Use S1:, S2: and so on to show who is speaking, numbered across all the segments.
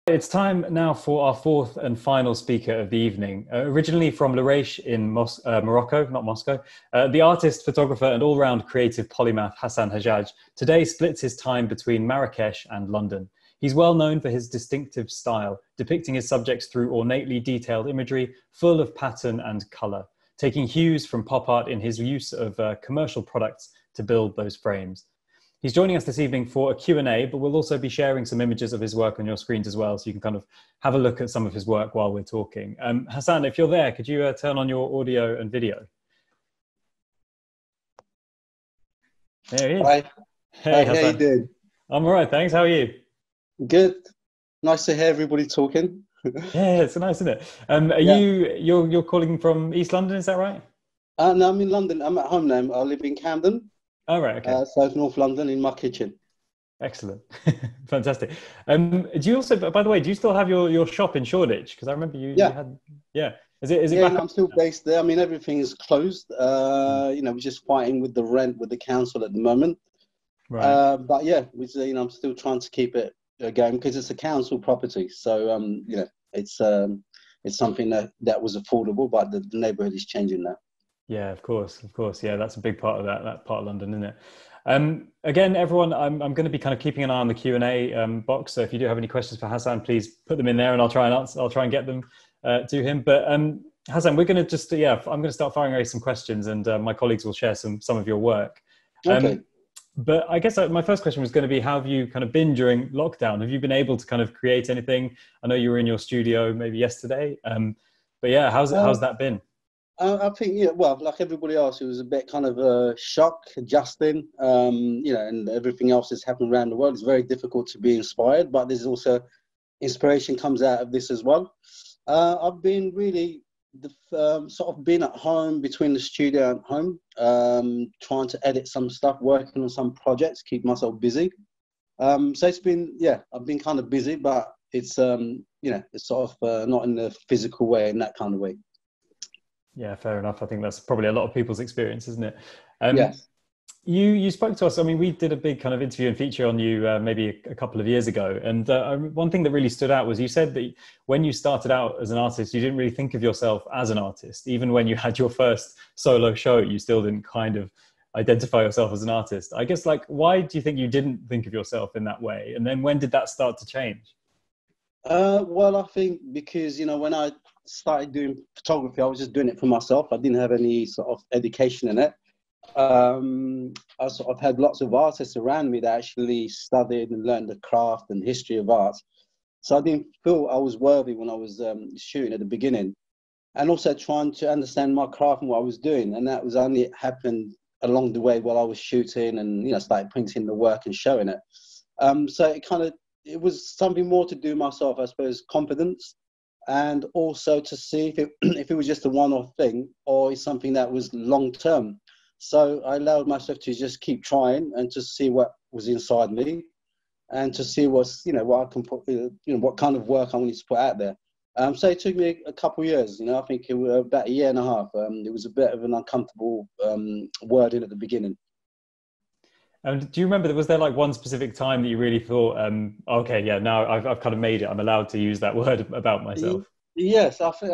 S1: It's time now for our fourth and final speaker of the evening. Originally from Marrakesh in Morocco, not Moscow, the artist, photographer, and all-round creative polymath Hassan Hajjaj today splits his time between Marrakesh and London. He's well known for his distinctive style, depicting his subjects through ornately detailed imagery, full of pattern and colour, taking hues from pop art in his use of commercial products to build those frames. He's joining us this evening for a Q&A, but we'll also be sharing some images of his work on your screens as well, so you can kind of have a look at some of his work while we're talking. Hassan, if you're there, could you turn on your audio and video? There he is.
S2: Hi.
S1: Hey,
S2: How
S1: Hassan.
S2: you doing?
S1: I'm all right, thanks. How are you?
S2: Good. Nice to hear everybody talking.
S1: Yeah, it's nice, isn't it?
S2: Yeah.
S1: You're calling from East London, is that right?
S2: No, I'm in London. I'm at home now. I live in Camden,
S1: Oh, right, okay.
S2: South North London, in my kitchen.
S1: Excellent. Fantastic. Do you also, by the way, do you still have your shop in Shoreditch? Because I remember you had, yeah. Is it back?
S2: I'm still based there. I mean, everything is closed. We're just fighting with the rent with the council at the moment.
S1: Right.
S2: But yeah, I'm still trying to keep it going because it's a council property. So, it's something that was affordable, but the neighbourhood is changing now.
S1: Yeah, of course. Yeah, that's a big part of that part of London, isn't it? Again, everyone, I'm going to be kind of keeping an eye on the Q&A box. So if you do have any questions for Hassan, please put them in there, and I'll try and answer. I'll try and get them to him. But Hassan, we're going to I'm going to start firing away some questions, and my colleagues will share some of your work.
S2: Okay.
S1: But I guess my first question was going to be, how have you kind of been during lockdown? Have you been able to kind of create anything? I know you were in your studio maybe yesterday, but yeah, how's that been?
S2: I think, like everybody else, it was a bit kind of a shock, adjusting, and everything else that's happened around the world. It's very difficult to be inspired, but there's also inspiration comes out of this as well. I've been really sort of been at home, between the studio and home, trying to edit some stuff, working on some projects, keep myself busy. So it's been, I've been kind of busy, but it's, it's sort of not in the physical way, in that kind of way.
S1: Yeah, fair enough. I think that's probably a lot of people's experience, isn't it?
S2: Yes.
S1: You spoke to us. I mean, we did a big kind of interview and feature on you maybe a couple of years ago. And one thing that really stood out was you said that when you started out as an artist, you didn't really think of yourself as an artist. Even when you had your first solo show, you still didn't kind of identify yourself as an artist. I guess, like, why do you think you didn't think of yourself in that way? And then when did that start to change?
S2: Well, I think because, when I started doing photography, I was just doing it for myself. I didn't have any sort of education in it. I sort of had lots of artists around me that actually studied and learned the craft and history of art. So I didn't feel I was worthy when I was shooting at the beginning. And also trying to understand my craft and what I was doing. And that was only happened along the way while I was shooting and, started printing the work and showing it. So it was something more to do myself, I suppose, confidence, and also to see if it was just a one-off thing or it's something that was long-term. So I allowed myself to just keep trying and to see what was inside me and to see what I can put, what kind of work I wanted to put out there. So it took me a couple of years, I think it was about a year and a half. It was a bit of an uncomfortable wording at the beginning.
S1: Do you remember, was there like one specific time that you really thought, okay, yeah, now I've kind of made it, I'm allowed to use that word about myself?
S2: Yes, I think,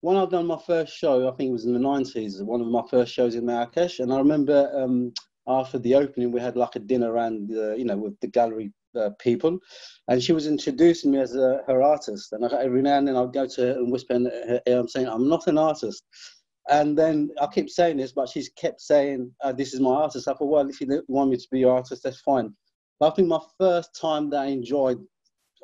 S2: when I've done my first show, I think it was in the 90s, one of my first shows in Marrakesh. And I remember after the opening, we had like a dinner around, with the gallery people. And she was introducing me as her artist. And every now and then I'd go to her and whisper in her ear, I'm saying, I'm not an artist. And then I keep saying this, but she's kept saying, this is my artist. I thought, well, if you want me to be your artist, that's fine. But I think my first time that I enjoyed,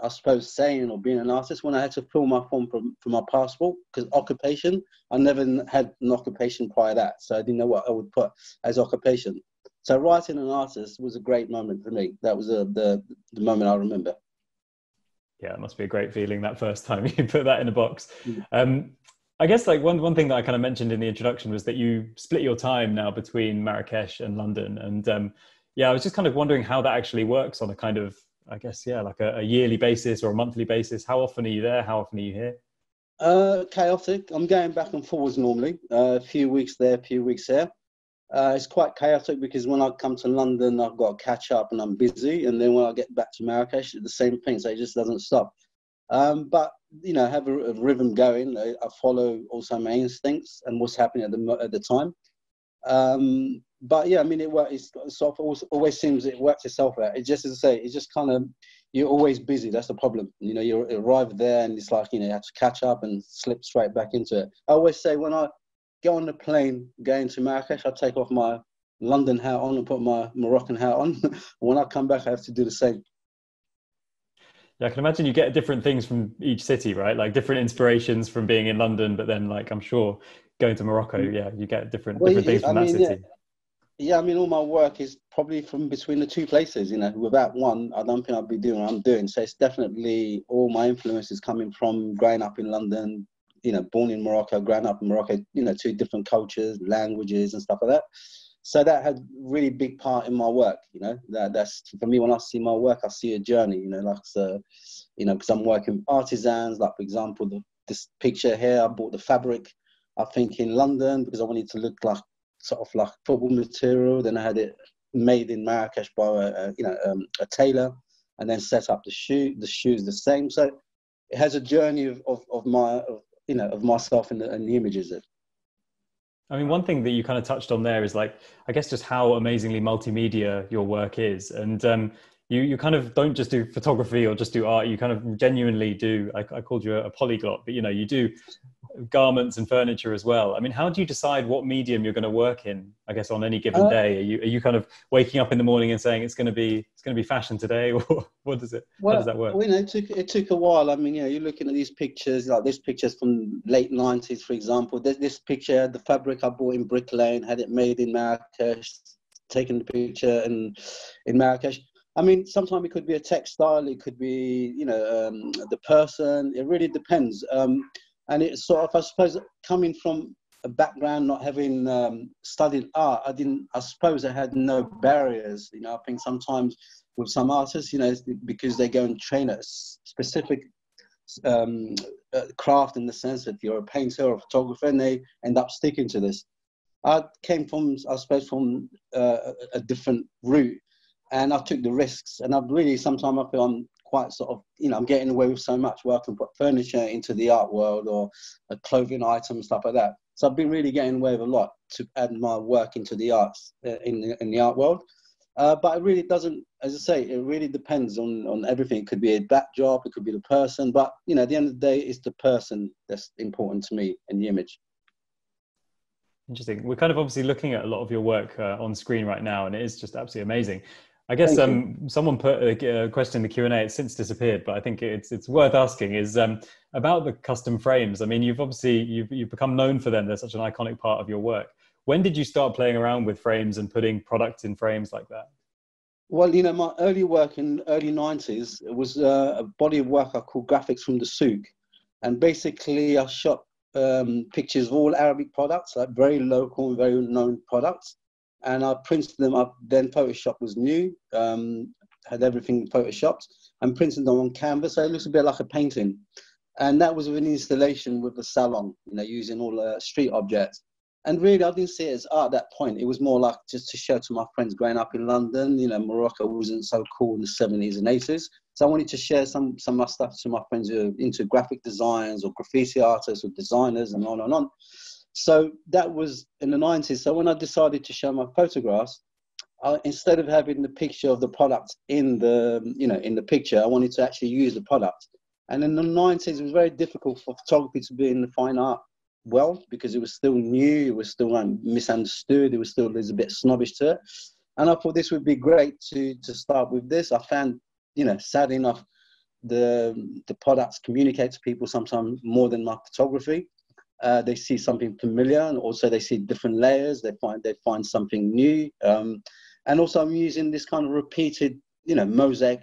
S2: I suppose, saying or being an artist, when I had to fill my form for my passport, because occupation, I never had an occupation prior to that. So I didn't know what I would put as occupation. So writing an artist was a great moment for me. That was the moment I remember.
S1: Yeah, it must be a great feeling that first time you put that in a box. I guess like one thing that I kind of mentioned in the introduction was that you split your time now between Marrakesh and London. And I was just kind of wondering how that actually works on a kind of, I guess, like a yearly basis or a monthly basis. How often are you there? How often are you here?
S2: Chaotic. I'm going back and forwards normally. A few weeks there, a few weeks here. It's quite chaotic because when I come to London, I've got to catch up and I'm busy. And then when I get back to Marrakesh, it's the same thing. So it just doesn't stop. But, you know, have a rhythm going. I follow also my instincts and what's happening at the time. But yeah, I mean, it sort of always seems it works itself out. It just, as I say, it's just kind of, you're always busy. That's the problem. You know, you arrive there and it's like, you know, you have to catch up and slip straight back into it. I always say when I go on the plane going to Marrakesh, I take off my London hat on and put my Moroccan hat on. When I come back, I have to do the same.
S1: Yeah, I can imagine you get different things from each city, right? Like different inspirations from being in London, but then like I'm sure going to Morocco, yeah, you get different things
S2: I
S1: from that
S2: mean,
S1: city.
S2: yeah, I mean, all my work is probably from between the two places. You know, without one, I don't think I'd be doing what I'm doing. So it's definitely all my influences coming from growing up in London. You know, born in Morocco, growing up in Morocco. You know, two different cultures, languages, and stuff like that. So that had really big part in my work. You know, that's for me. When I see my work, I see a journey. You know, like so, you know, because I'm working with artisans. Like for example, this picture here, I bought the fabric, I think in London because I wanted to look like sort of like football material. Then I had it made in Marrakesh by a tailor, and then set up the shoes the same. So it has a journey of myself and the images.
S1: I mean, one thing that you kind of touched on there is like, I guess just how amazingly multimedia your work is. And you kind of don't just do photography or just do art, you kind of genuinely do, I called you a polyglot, but you know, you do garments and furniture as well. I mean, how do you decide what medium you're going to work in, I guess, on any given day? Are you kind of waking up in the morning and saying it's going to be fashion today, or how does that work?
S2: Well, you know, it took a while. I mean, you know, you're looking at these pictures, like this picture's from late 90s, for example. This picture, the fabric I bought in Brick Lane, had it made in Marrakesh, taken the picture in Marrakesh. I mean, sometimes it could be a textile, it could be, you know, the person. It really depends. And it's sort of, I suppose, coming from a background not having studied art, I suppose I had no barriers. You know, I think sometimes with some artists, you know, because they go and train at a specific craft, in the sense that you're a painter or a photographer, and they end up sticking to this. I came from, I suppose, from a different route, and I took the risks. And I've really, sometimes I feel I'm quite sort of, you know, I'm getting away with so much where I can put furniture into the art world or a clothing item, stuff like that. So I've been really getting away with a lot to add my work into the arts, in the art world. But it really doesn't, as I say, it really depends on everything. It could be a backdrop, it could be the person, but, you know, at the end of the day, it's the person that's important to me and the image.
S1: Interesting. We're kind of obviously looking at a lot of your work on screen right now, and it is just absolutely amazing. I guess someone put a question in the Q&A. It's since disappeared, but I think it's worth asking, is about the custom frames. I mean, you've become known for them. They're such an iconic part of your work. When did you start playing around with frames and putting products in frames like that?
S2: Well, you know, my early work in the early 90s, it was a body of work I called Graphics from the Souk. And basically I shot pictures of all Arabic products, like very local and very known products. And I printed them up. Then Photoshop was new, had everything photoshopped, and printed them on canvas. So it looks a bit like a painting. And that was an installation with the salon, you know, using all the street objects. And really, I didn't see it as art at that point. It was more like just to show to my friends growing up in London. You know, Morocco wasn't so cool in the 70s and 80s. So I wanted to share some of my stuff to my friends who are into graphic designs or graffiti artists or designers and on and on. So that was in the 90s. So when I decided to show my photographs, instead of having the picture of the product in the picture, I wanted to actually use the product. And in the 90s, it was very difficult for photography to be in the fine art world because it was still new, it was still misunderstood, there's a bit snobbish to it. And I thought this would be great to start with this. I found, you know, sad enough, the products communicate to people sometimes more than my photography. They see something familiar, and also they see different layers. They find something new, and also I'm using this kind of repeated, you know, mosaic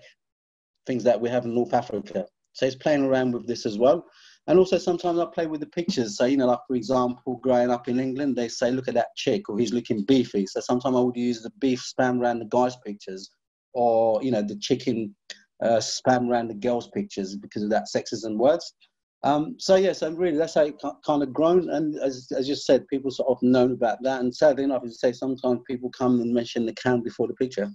S2: things that we have in North Africa. So it's playing around with this as well. And also sometimes I play with the pictures. So, you know, like for example, growing up in England, they say, look at that chick, or he's looking beefy. So sometimes I would use the beef spam around the guy's pictures, or, you know, the chicken spam around the girl's pictures because of that sexism words. So yes, and really that's how it kind of grown. And as you said, people sort of known about that. And sadly enough, as you say, sometimes people come and mention the can before the picture.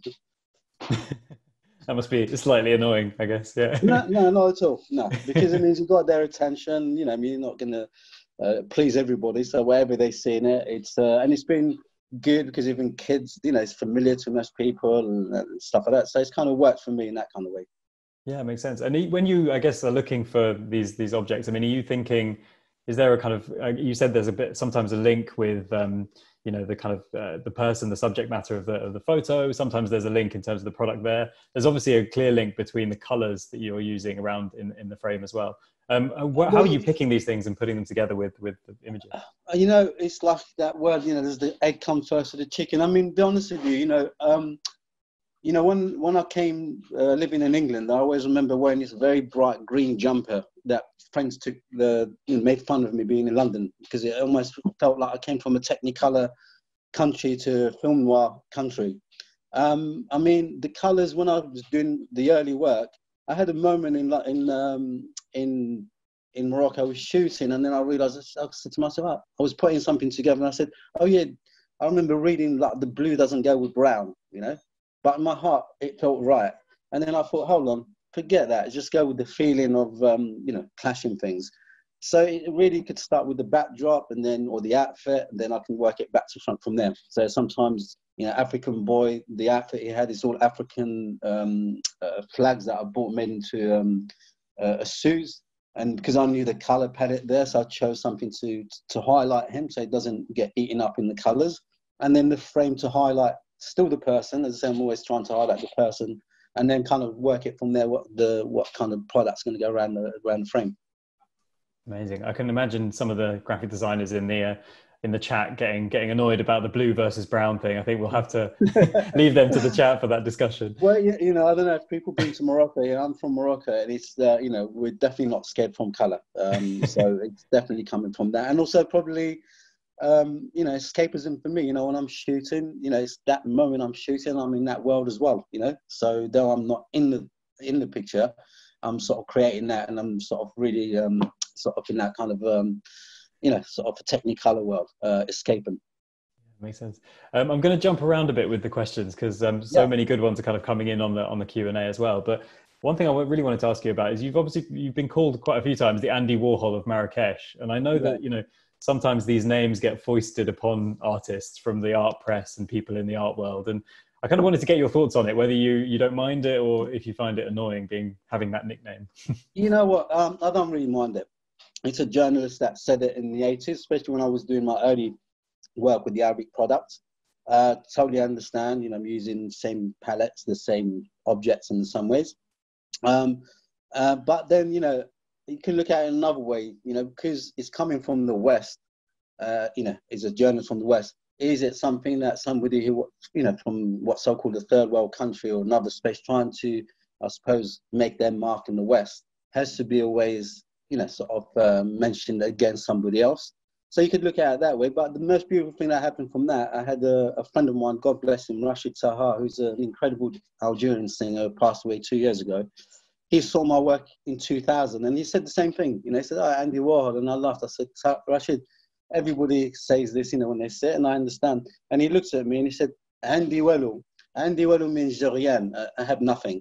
S1: That must be slightly annoying, I guess. Yeah.
S2: No, not at all. No, because it means you've got their attention. You know, I mean, you're not going to please everybody. So wherever they see it, it's and it's been good because even kids, you know, it's familiar to most people and stuff like that. So it's kind of worked for me in that kind of way.
S1: Yeah, it makes sense. And when you, I guess, are looking for these objects, I mean, are you thinking, is there a kind of, you said there's a bit, sometimes a link with, you know, the kind of the person, the subject matter of the photo. Sometimes there's a link in terms of the product there. There's obviously a clear link between the colors that you're using around in the frame as well. How are you picking these things and putting them together with the images?
S2: You know, it's like that word, you know, there's the egg comes first or the chicken. I mean, be honest with you, you know, when I came living in England, I always remember wearing this very bright green jumper that friends made fun of me being in London because it almost felt like I came from a Technicolor country to a film noir country. I mean, the colours when I was doing the early work, I had a moment in Morocco. I was shooting, and then I realised I said to myself, I was putting something together, and I said, "Oh yeah, I remember reading like the blue doesn't go with brown," you know. But in my heart, it felt right. And then I thought, hold on, forget that. Just go with the feeling of, you know, clashing things. So it really could start with the backdrop and then, or the outfit, and then I can work it back to front from there. So sometimes, you know, African boy, the outfit he had is all African flags that I bought made into a suit. And because I knew the color palette there, so I chose something to highlight him so it doesn't get eaten up in the colors. And then the frame to highlight still the person. As I say, I'm always trying to highlight the person and then kind of work it from there, what kind of product's going to go around the frame.
S1: Amazing. I can imagine some of the graphic designers in the chat getting annoyed about the blue versus brown thing. I think we'll have to leave them to the chat for that discussion.
S2: Well, you know, I don't know if people been to Morocco. Yeah, I'm from Morocco, and it's you know, we're definitely not scared from color. So it's definitely coming from that, and also probably you know, escapism for me. You know, when I'm shooting, you know, it's that moment I'm shooting, I'm in that world as well. You know, so though I'm not in the picture, I'm sort of creating that, and I'm sort of really sort of in that kind of you know, sort of a Technicolor world, escaping.
S1: Makes sense. I'm going to jump around a bit with the questions because so many good ones are kind of coming in on the Q&A as well. But one thing I really wanted to ask you about is you've been called quite a few times the Andy Warhol of Marrakesh, and I know that, you know, sometimes these names get foisted upon artists from the art press and people in the art world, and I kind of wanted to get your thoughts on it, whether you don't mind it or if you find it annoying having that nickname.
S2: You know what? I don't really mind it. It's a journalist that said it in the 80s, especially when I was doing my early work with the Arabic products. Totally understand, you know, I'm using the same palettes, the same objects in some ways. But then, you know, you can look at it another way, you know, because it's coming from the West, you know, is a journalist from the West. Is it something that somebody who, you know, from what's so-called a third world country or another space trying to, I suppose, make their mark in the West has to be always, you know, sort of mentioned against somebody else. So you could look at it that way. But the most beautiful thing that happened from that, I had a friend of mine, God bless him, Rashid Sahar, who's an incredible Algerian singer, passed away 2 years ago. He saw my work in 2000 and he said the same thing. You know, he said, "Oh, Andy Warhol." And I laughed. I said, "Rashid, everybody says this, you know, when they say it, and I understand." And he looked at me and he said, "Andy Walu." Andy Walu means Jorian. I have nothing.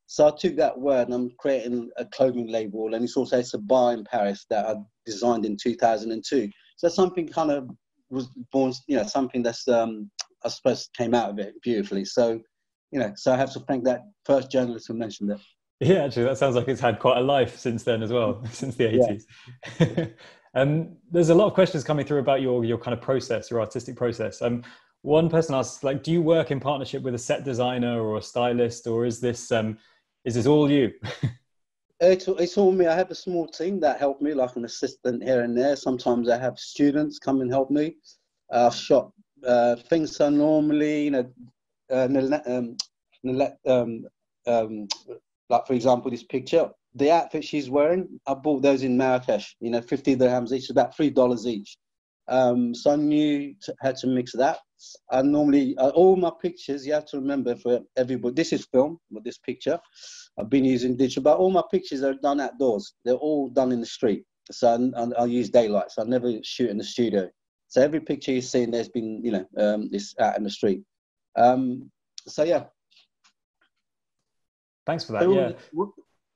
S2: So I took that word and I'm creating a clothing label. And it's a bar in Paris that I designed in 2002. So something kind of was born, you know, something that's, I suppose, came out of it beautifully. So, you know, so I have to thank that first journalist who mentioned it.
S1: Yeah, actually, that sounds like it's had quite a life since then as well, since the 80s. Yeah. There's a lot of questions coming through about your kind of process, your artistic process. One person asks, like, do you work in partnership with a set designer or a stylist, or is this all you?
S2: It's all me. I have a small team that help me, like an assistant here and there. Sometimes I have students come and help me. I've shot things so normally, you know, like, for example, this picture, the outfit she's wearing, I bought those in Marrakesh, you know, 50 dirhams each, about $3 each. So I knew how to mix that. I normally, all my pictures, you have to remember for everybody, this is film, with this picture. I've been using digital, but all my pictures are done outdoors. They're all done in the street. So I'll use daylight. So I never shoot in the studio. So every picture you've seen, there's been, it's out in the street. So yeah.
S1: Thanks for that. Yeah.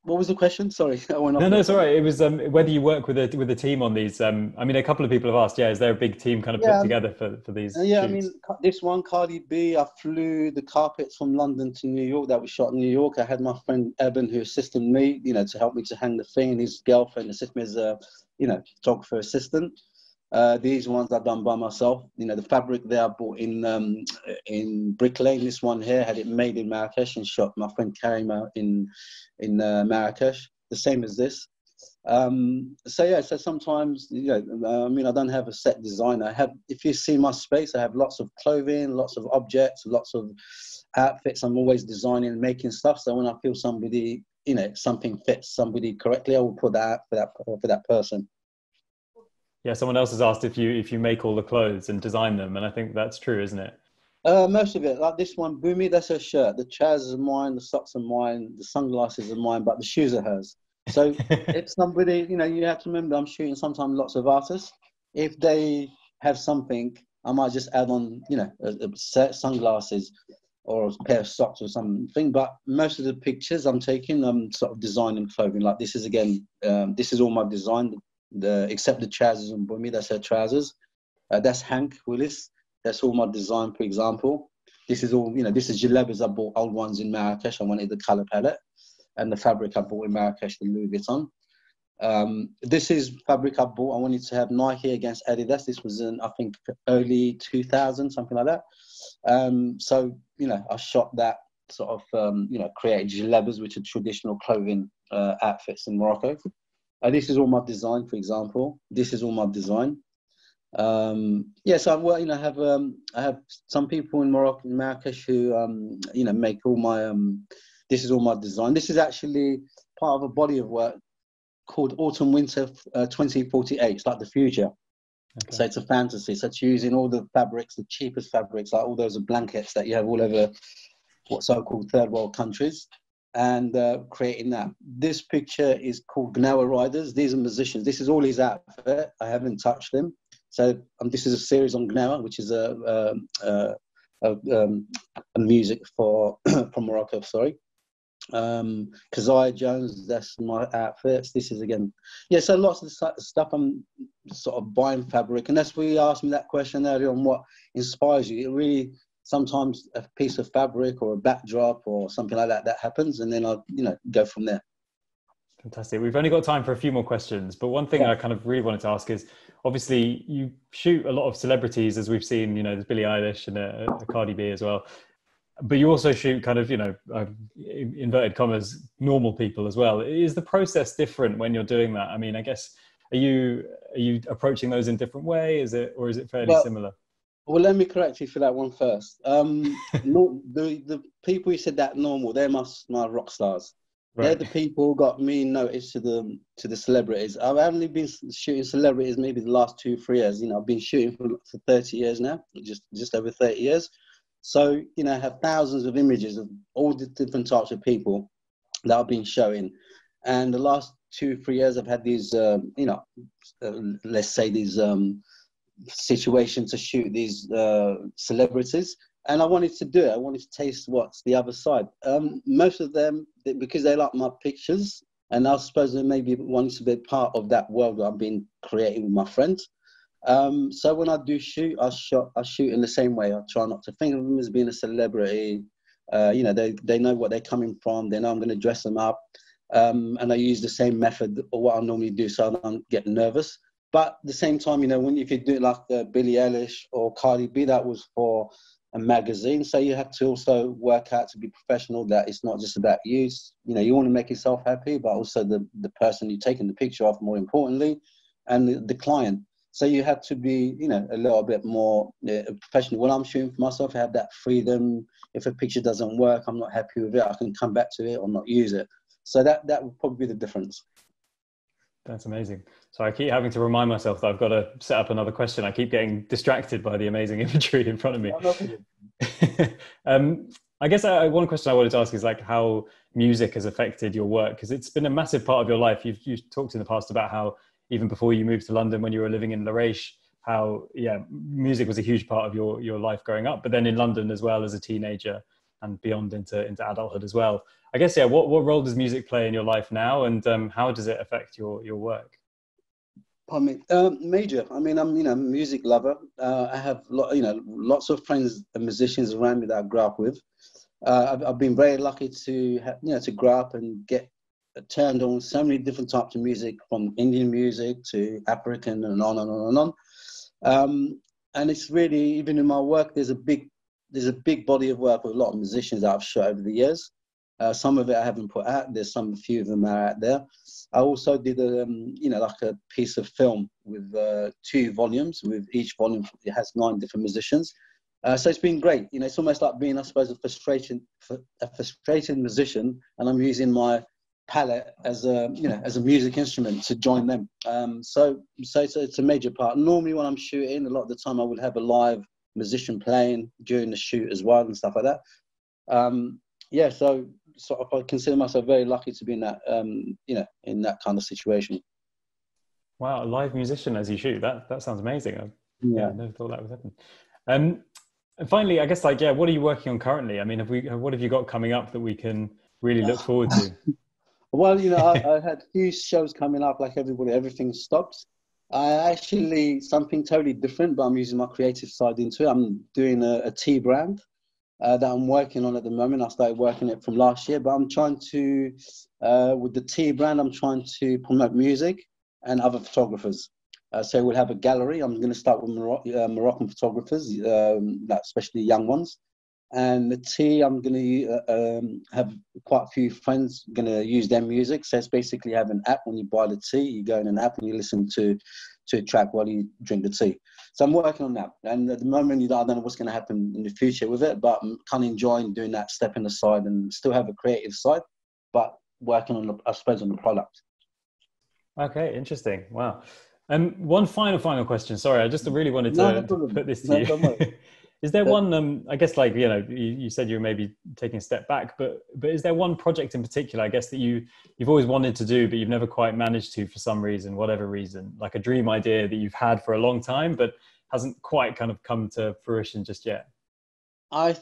S2: What was the question? Sorry, I went off.
S1: No, it's all right. It was whether you work with a team on these. I mean, a couple of people have asked. Yeah, is there a big team kind of put together for these?
S2: Yeah,
S1: shoots?
S2: I mean, this one, Cardi B. I flew the carpets from London to New York. That was shot in New York. I had my friend Eben, who assisted me, to help me to hang the thing. And his girlfriend assisted me as a, photographer assistant. These ones I've done by myself. The fabric there I bought in Brick Lane. This one here had it made in Marrakesh and shot. My friend Karima in Marrakesh. The same as this. So sometimes, I don't have a set design. If you see my space, I have lots of clothing, lots of objects, lots of outfits. I'm always designing and making stuff. So when I feel somebody, something fits somebody correctly, I will put that out for that person.
S1: Yeah, someone else has asked if you make all the clothes and design them, and I think that's true, isn't it?
S2: Most of it, like this one, Boomy, that's her shirt. The trousers are mine, the socks are mine, the sunglasses are mine, but the shoes are hers. So if somebody, you have to remember, I'm shooting sometimes lots of artists. If they have something, I might just add on, a set sunglasses or a pair of socks or something. But most of the pictures I'm taking, I'm sort of designing clothing. Like this is, again, this is all my design, except the trousers on Boomy, that's her trousers. That's Hank Willis. That's all my design, for example. This is all, this is jalebas. I bought old ones in Marrakesh. I wanted the color palette. And the fabric I bought in Marrakesh, the Louis Vuitton. This is fabric I bought. I wanted to have Nike against Adidas. This was in, I think, early 2000, something like that. I shot that sort of, created jalebas, which are traditional clothing outfits in Morocco. This is all my design, for example. This is all my design. I have some people in Morocco, in Marrakesh, who make all my this is all my design. This is actually part of a body of work called Autumn Winter 2048. It's like the future. Okay. So it's a fantasy. So it's using all the fabrics, the cheapest fabrics, like all those blankets that you have all over what so-called third world countries, and creating that. This picture is called Gnawa Riders. These are musicians. This is all his outfit. I haven't touched them. So this is a series on Gnawa, which is a music from Morocco. Sorry. Keziah Jones, that's my outfits. This is, again, so lots of the stuff I'm sort of buying fabric. And that's where you asked me that question earlier on, what inspires you. It really, sometimes a piece of fabric or a backdrop or something like that happens, and then I'll go from there.
S1: Fantastic. We've only got time for a few more questions, but one thing I kind of really wanted to ask is, obviously you shoot a lot of celebrities, as we've seen, there's Billie Eilish and a Cardi B as well. But you also shoot kind of, inverted commas, normal people as well. Is the process different when you're doing that? I mean, I guess, are you approaching those in a different way? Is it fairly similar?
S2: Well, let me correct you for that one first. The people who said that normal, they're my rock stars. Right. They're the people who got me noticed to the celebrities. I've only been shooting celebrities maybe the last 2-3 years. I've been shooting for 30 years now, just over 30 years. So, I have thousands of images of all the different types of people that I've been showing. And the last 2-3 years, I've had these, let's say these situations to shoot these celebrities. And I wanted to do it. I wanted to taste what's the other side. Most of them, because they like my pictures, and I suppose they maybe wanted to be part of that world that I've been creating with my friends. So when I do shoot, I shoot in the same way. I try not to think of them as being a celebrity. They know what they're coming from. They know I'm going to dress them up. And I use the same method or what I normally do, so I don't get nervous. But at the same time, if you do it like Billie Eilish or Cardi B, that was for a magazine. So you have to also work out to be professional, that it's not just about you. You want to make yourself happy, but also the person you're taking the picture of, more importantly, and the client. So you have to be, a little bit more professional. When I'm shooting for myself, I have that freedom. If a picture doesn't work, I'm not happy with it, I can come back to it or not use it. So that would probably be the difference.
S1: That's amazing. So I keep having to remind myself that I've got to set up another question. I keep getting distracted by the amazing imagery in front of me. I guess one question I wanted to ask is like how music has affected your work, because it's been a massive part of your life. You've talked in the past about how even before you moved to London when you were living in Larache, how, yeah, music was a huge part of your life growing up, but then in London as well as a teenager and beyond into adulthood as well. I guess, yeah, what role does music play in your life now, and how does it affect your work?
S2: I mean, major. I mean, I'm a music lover. I have lots of friends and musicians around me that I grew up with. I've been very lucky to to grow up and get turned on so many different types of music, from Indian music to African and on and on and on. And it's really, even in my work, there's a big body of work with a lot of musicians that I've shot over the years. Some of it I haven't put out. There's a few of them are out there. I also did like a piece of film with 2 volumes. With each volume, it has 9 different musicians. So it's been great. It's almost like being, I suppose, a frustrated musician, and I'm using my palette as a music instrument to join them. So it's a major part. Normally when I'm shooting, a lot of the time I would have a live musician playing during the shoot as well and stuff like that. So I consider myself very lucky to be in that in that kind of situation.
S1: Wow, a live musician as you shoot. That sounds amazing. I never thought that would happen. And finally, I guess, what are you working on currently? I mean, what have you got coming up that we can really look forward to?
S2: Well, I had a few shows coming up, like everybody, everything stops. Something totally different, but I'm using my creative side into it. I'm doing a tea brand that I'm working on at the moment. I started working it from last year, but I'm trying to, with the tea brand, I'm trying to promote music and other photographers. So we'll have a gallery. I'm going to start with Moroccan photographers, especially young ones. And the tea, I'm going to have quite a few friends going to use their music. So it's basically have an app. When you buy the tea, you go in an app and you listen to a track while you drink the tea. So I'm working on that. And at the moment, I don't know what's going to happen in the future with it, but I'm kind of enjoying doing that, stepping aside and still have a creative side, but working on on the product.
S1: Okay, interesting. Wow. One final question. Sorry, I just really wanted to put this to you. Is there one, I guess, you said you were maybe taking a step back, but is there one project in particular, I guess, that you've always wanted to do, but you've never quite managed to for some reason, whatever reason, like a dream idea that you've had for a long time, but hasn't quite kind of come to fruition just yet?
S2: I'm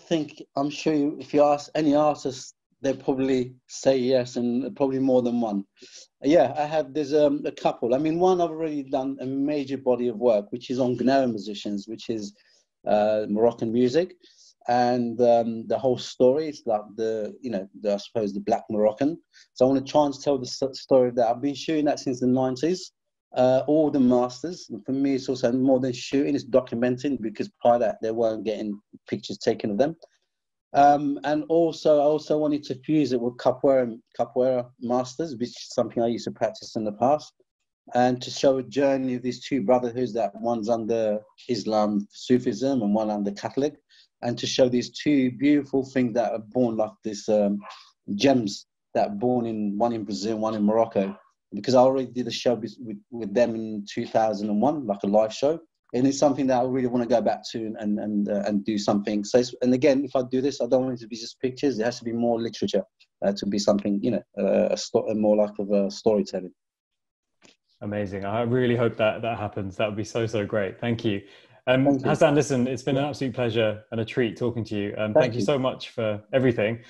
S2: sure if you ask any artist, they'll probably say yes, and probably more than one. Yeah, there's a couple. I mean, one, I've already done a major body of work, which is on Gnawa musicians, which is Moroccan music, and the whole story is like I suppose the Black Moroccan. So I want to try and tell the story of that. I've been shooting that since the 90s, all the masters. And for me, it's also more than shooting, it's documenting, because prior to that, they weren't getting pictures taken of them. And also, I also wanted to fuse it with capoeira masters, which is something I used to practice in the past, and to show a journey of these 2 brotherhoods, that one's under Islam, Sufism, and one under Catholic, and to show these 2 beautiful things that are born like this, gems that are born one in Brazil, one in Morocco, because I already did a show with them in 2001, like a live show. And it's something that I really want to go back to and do something. So, and again, if I do this, I don't want it to be just pictures. It has to be more literature, to be something, more like of a storytelling.
S1: Amazing. I really hope that happens. That would be so great. Thank you.
S2: Thank you.
S1: Hassan, listen, it's been an absolute pleasure and a treat talking to you. Thank you so much for everything.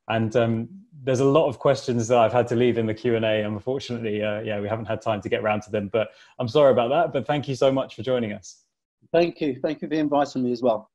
S1: And there's a lot of questions that I've had to leave in the Q&A. Unfortunately, we haven't had time to get around to them, but I'm sorry about that. But thank you so much for joining us.
S2: Thank you. Thank you for inviting me as well.